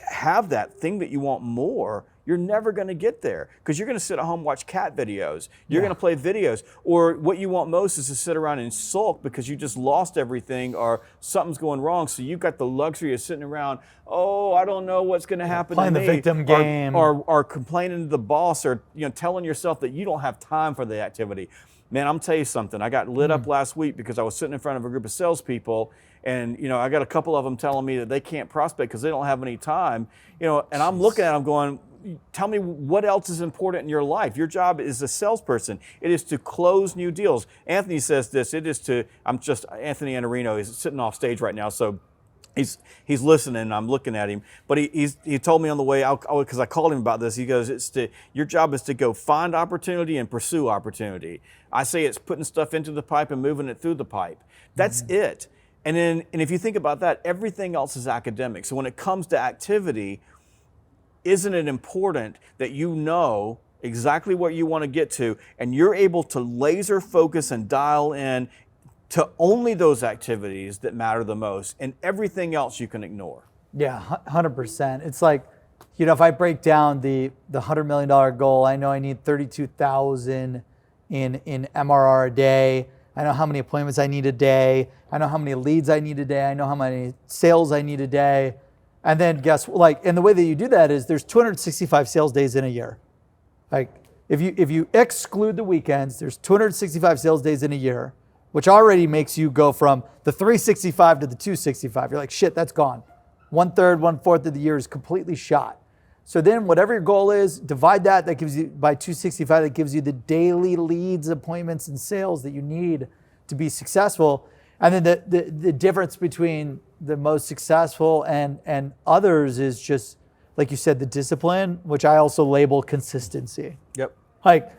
have that thing that you want more, you're never going to get there because you're going to sit at home and watch cat videos. You're going to play videos. Or what you want most is to sit around and sulk because you just lost everything or something's going wrong. So you've got the luxury of sitting around, oh, I don't know what's going to happen playing to me. Playing the victim game. Or complaining to the boss or telling yourself that you don't have time for the activity. Man, I'm telling you something. I got lit up last week because I was sitting in front of a group of salespeople, and I got a couple of them telling me that they can't prospect because they don't have any time. And I'm looking at them going, tell me what else is important in your life. Your job is a salesperson. It is to close new deals. Anthony says this. Anthony Iannarino is sitting off stage right now, so he's listening, and I'm looking at him. But he told me on the way out, because I called him about this, he goes, your job is to go find opportunity and pursue opportunity. I say it's putting stuff into the pipe and moving it through the pipe. That's it. And if you think about that, everything else is academic. So when it comes to activity, isn't it important that you know exactly what you want to get to and you're able to laser focus and dial in to only those activities that matter the most, and everything else you can ignore? Yeah, 100%. It's like, if I break down the $100 million goal, I know I need 32,000 in MRR a day. I know how many appointments I need a day. I know how many leads I need a day. I know how many sales I need a day. And then and the way that you do that is there's 265 sales days in a year. Like if you exclude the weekends, there's 265 sales days in a year, which already makes you go from the 365 to the 265. You're like, shit, that's gone. 1/3, 1/4 of the year is completely shot. So then whatever your goal is, divide that gives you by 265, that gives you the daily leads, appointments, and sales that you need to be successful. And then the difference between the most successful and others is just, like you said, the discipline, which I also label consistency. Yep. Like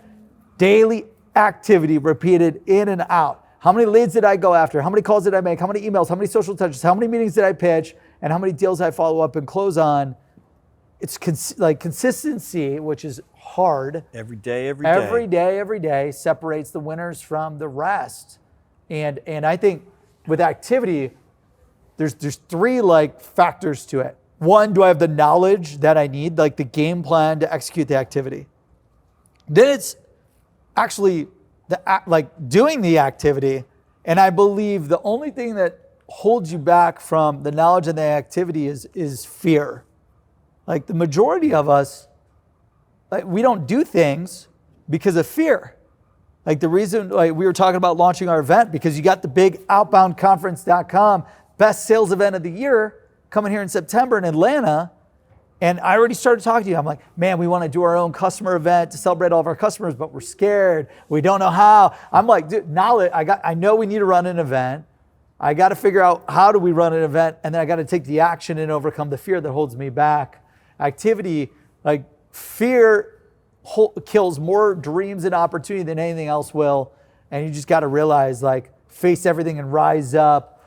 daily activity repeated in and out. How many leads did I go after? How many calls did I make? How many emails? How many social touches? How many meetings did I pitch? And how many deals I follow up and close on? It's consistency, which is hard. Every day separates the winners from the rest. And I think with activity, there's three factors to it. One, do I have the knowledge that I need, like the game plan to execute the activity? Then it's actually doing the activity. And I believe the only thing that holds you back from the knowledge and the activity is fear. Like the majority of us, we don't do things because of fear. Like the reason, we were talking about launching our event because you got the big outboundconference.com best sales event of the year coming here in September in Atlanta. And I already started talking to you. I'm like, man, we want to do our own customer event to celebrate all of our customers, but we're scared. We don't know how. I'm like, dude, now I know we need to run an event. I got to figure out how do we run an event, and then I got to take the action and overcome the fear that holds me back. Activity, like fear kills more dreams and opportunity than anything else will. And you just got to realize, like, face everything and rise up.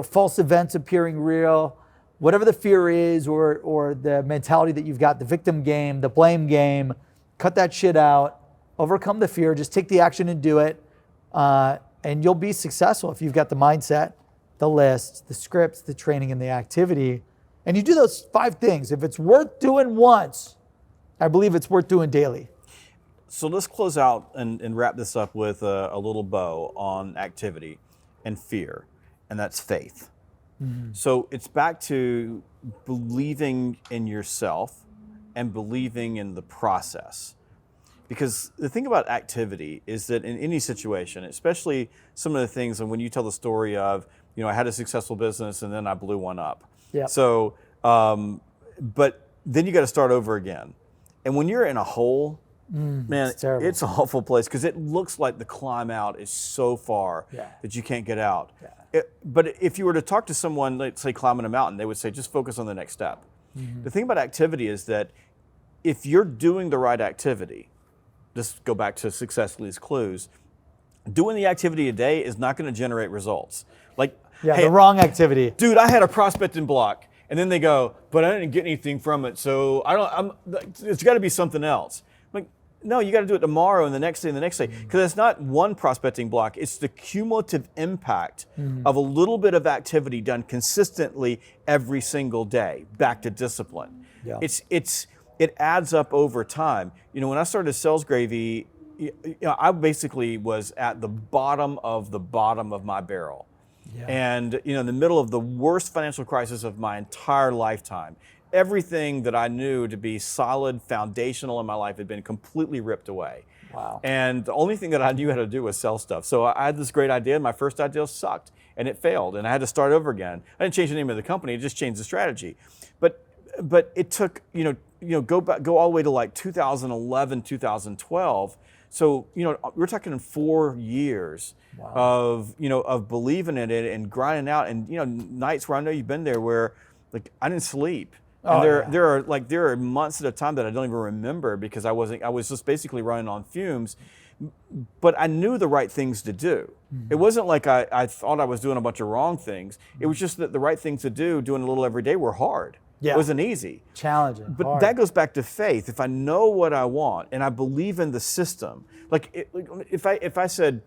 False events appearing real, whatever the fear is, or the mentality that you've got, the victim game, the blame game, cut that shit out, overcome the fear, just take the action and do it. And you'll be successful if you've got the mindset, the list, the scripts, the training, and the activity. And you do those 5 things. If it's worth doing once, I believe it's worth doing daily. So let's close out and wrap this up with a little bow on activity and fear, and that's faith. Mm-hmm. So it's back to believing in yourself and believing in the process. Because the thing about activity is that in any situation, especially some of the things, and when you tell the story of, I had a successful business and then I blew one up. Yep. So, but then you got to start over again. And when you're in a hole, man, it's an awful place because it looks like the climb out is so far that you can't get out. Yeah. But if you were to talk to someone, let's say climbing a mountain, they would say, just focus on the next step. Mm-hmm. The thing about activity is that if you're doing the right activity, just go back to Success Leaves Clues, doing the activity a day is not going to generate results. Like, hey, the wrong activity. Dude, I had a prospecting block. And then they go, but I didn't get anything from it, so it's got to be something else. I'm like, no, you got to do it tomorrow and the next day and the next day. Because it's not one prospecting block. It's the cumulative impact of a little bit of activity done consistently every single day, back to discipline. Yeah. It adds up over time. When I started Sales Gravy, I basically was at the bottom of my barrel. Yeah. And in the middle of the worst financial crisis of my entire lifetime, everything that I knew to be solid, foundational in my life had been completely ripped away. Wow. And the only thing that I knew how to do was sell stuff. So I had this great idea, and my first idea sucked, and it failed, and I had to start over again. I didn't change the name of the company; I just changed the strategy. But it took go all the way to like 2011, 2012. So we're talking in 4 years. Wow. of believing in it and grinding out, and nights where I know you've been there where like I didn't sleep. And there are months at a time that I don't even remember because I was just basically running on fumes. But I knew the right things to do. Mm-hmm. It wasn't like I thought I was doing a bunch of wrong things. It was just that the right things to do, doing a little every day, were hard. Yeah. It wasn't easy. Challenging. But hard. That goes back to faith. If I know what I want and I believe in the system, if I said,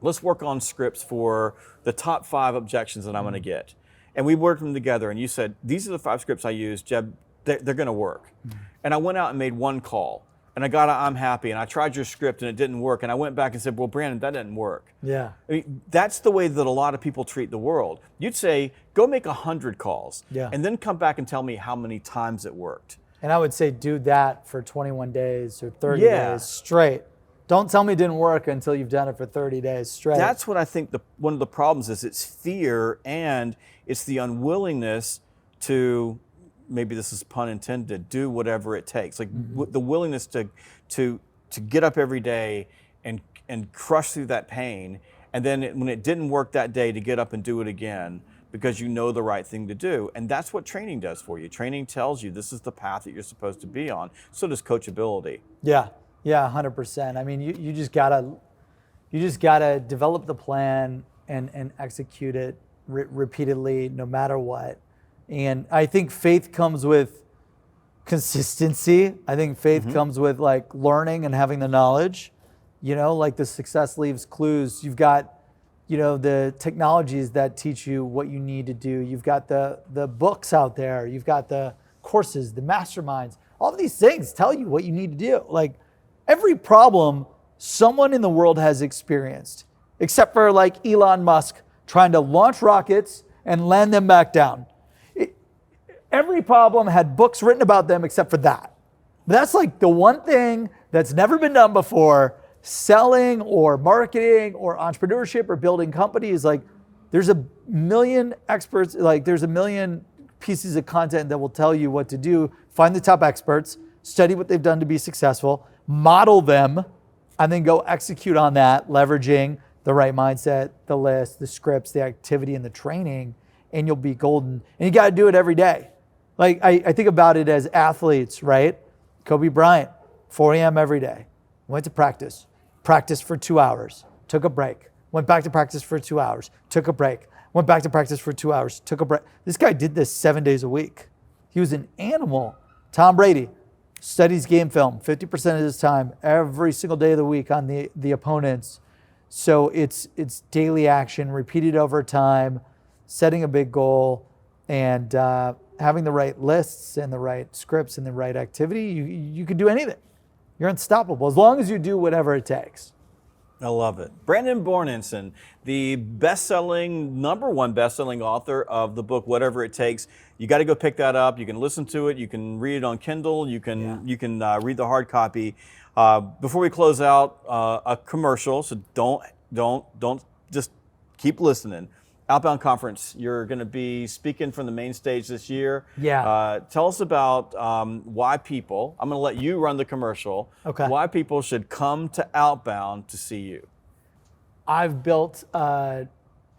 let's work on scripts for the top 5 objections that I'm going to get. And we worked them together, and you said, these are the 5 scripts I use, Jeb, they're going to work. Mm-hmm. And I went out and made one call, and I got a I'm happy, and I tried your script, and it didn't work. And I went back and said, well, Brandon, that didn't work. Yeah. I mean, that's the way that a lot of people treat the world. You'd say, go make 100 calls, and then come back and tell me how many times it worked. And I would say do that for 21 days or 30 days straight. Don't tell me it didn't work until you've done it for 30 days straight. That's what I think one of the problems is. It's fear, and it's the unwillingness to, maybe this is pun intended, do whatever it takes. Like the willingness to get up every day and crush through that pain. And then when it didn't work that day, to get up and do it again because you know the right thing to do. And that's what training does for you. Training tells you this is the path that you're supposed to be on. So does coachability. Yeah. Yeah, 100%. I mean, you just gotta develop the plan and execute it repeatedly, no matter what. And I think faith comes with consistency. I think faith comes with like learning and having the knowledge. Like the Success Leaves Clues. You've got, the technologies that teach you what you need to do. You've got the books out there. You've got the courses, the masterminds. All of these things tell you what you need to do. Like, every problem someone in the world has experienced, except for like Elon Musk trying to launch rockets and land them back down. Every problem had books written about them except for that. That's like the one thing that's never been done before. Selling or marketing or entrepreneurship or building companies, like there's a million experts, like there's a million pieces of content that will tell you what to do. Find the top experts, study what they've done to be successful, model them, and then go execute on that, leveraging the right mindset, the list, the scripts, the activity, and the training, and you'll be golden. And you got to do it every day. Like I think about it as athletes, right? Kobe Bryant, 4 a.m. every day, went to practice, practiced for 2 hours, took a break, went back to practice for 2 hours, took a break, went back to practice for 2 hours, took a break. This guy did this 7 days a week. He was an animal. Tom Brady studies game film 50% of his time every single day of the week on the opponents. So it's daily action, repeated over time, setting a big goal, and having the right lists and the right scripts and the right activity. You can do anything. You're unstoppable as long as you do whatever it takes. I love it. Brandon Bornancin, the number one best-selling author of the book, Whatever It Takes. You got to go pick that up. You can listen to it. You can read it on Kindle. You can read the hard copy. Before we close out, a commercial. So don't just keep listening. Outbound Conference, you're going to be speaking from the main stage this year. Yeah. Tell us about why people, I'm going to let you run the commercial, why people should come to Outbound to see you. I've built a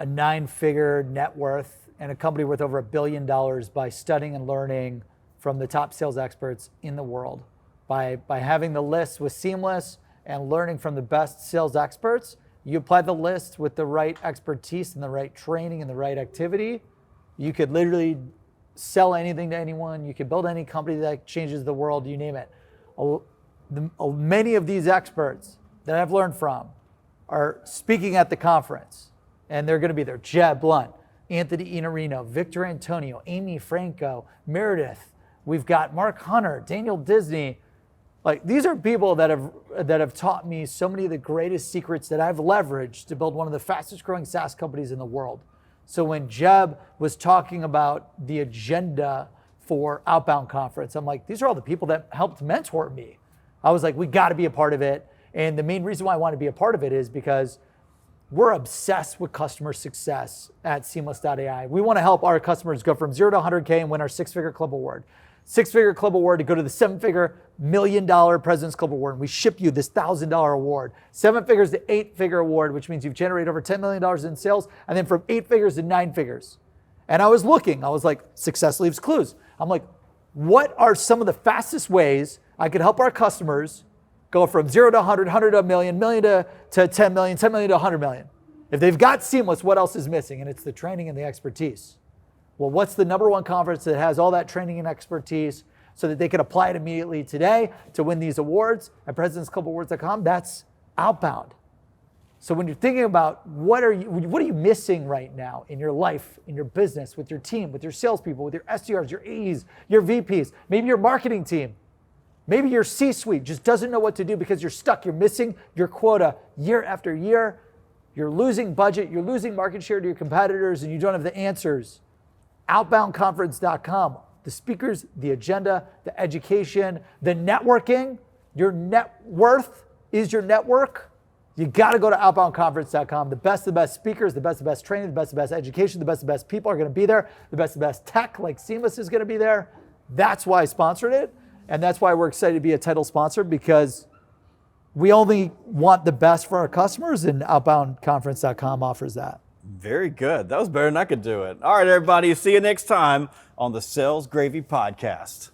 9-figure net worth and a company worth over $1 billion by studying and learning from the top sales experts in the world. By having the list with Seamless and learning from the best sales experts, you apply the list with the right expertise and the right training and the right activity, you could literally sell anything to anyone. You could build any company that changes the world, you name it. Many of these experts that I've learned from are speaking at the conference, and they're going to be there. Jeb Blount, Anthony Iannarino, Victor Antonio, Amy Franco, Meredith. We've got Mark Hunter, Daniel Disney. Like, these are people that have taught me so many of the greatest secrets that I've leveraged to build one of the fastest growing SaaS companies in the world. So when Jeb was talking about the agenda for Outbound Conference, I'm like, these are all the people that helped mentor me. I was like, we got to be a part of it. And the main reason why I want to be a part of it is because we're obsessed with customer success at Seamless.ai. We want to help our customers go from 0 to 100K and win our 6-figure club award. 6-figure club award to go to the 7-figure $1 million President's Club award. And we ship you this $1,000 award. 7 figures to 8-figure award, which means you've generated over $10 million in sales. And then from 8 figures to 9 figures. And I was like, success leaves clues. I'm like, what are some of the fastest ways I could help our customers go from 0 to 100, 100 to a million, million to 10 million, 10 million to 100 million? If they've got Seamless, what else is missing? And it's the training and the expertise. Well, what's the number one conference that has all that training and expertise so that they can apply it immediately today to win these awards at presidentsclubawards.com? That's Outbound. So when you're thinking about what are you missing right now in your life, in your business, with your team, with your salespeople, with your SDRs, your AEs, your VPs, maybe your marketing team, maybe your C-suite just doesn't know what to do because you're stuck, you're missing your quota year after year, you're losing budget, you're losing market share to your competitors, and you don't have the answers. Outboundconference.com, the speakers, the agenda, the education, the networking. Your net worth is your network. You got to go to outboundconference.com. The best of the best speakers, the best of the best training, the best of the best education, the best of the best people are going to be there. The best of the best tech like Seamless is going to be there. That's why I sponsored it. And that's why we're excited to be a title sponsor, because we only want the best for our customers, and outboundconference.com offers that. Very good. That was better than I could do it. All right, everybody. See you next time on the Sales Gravy Podcast.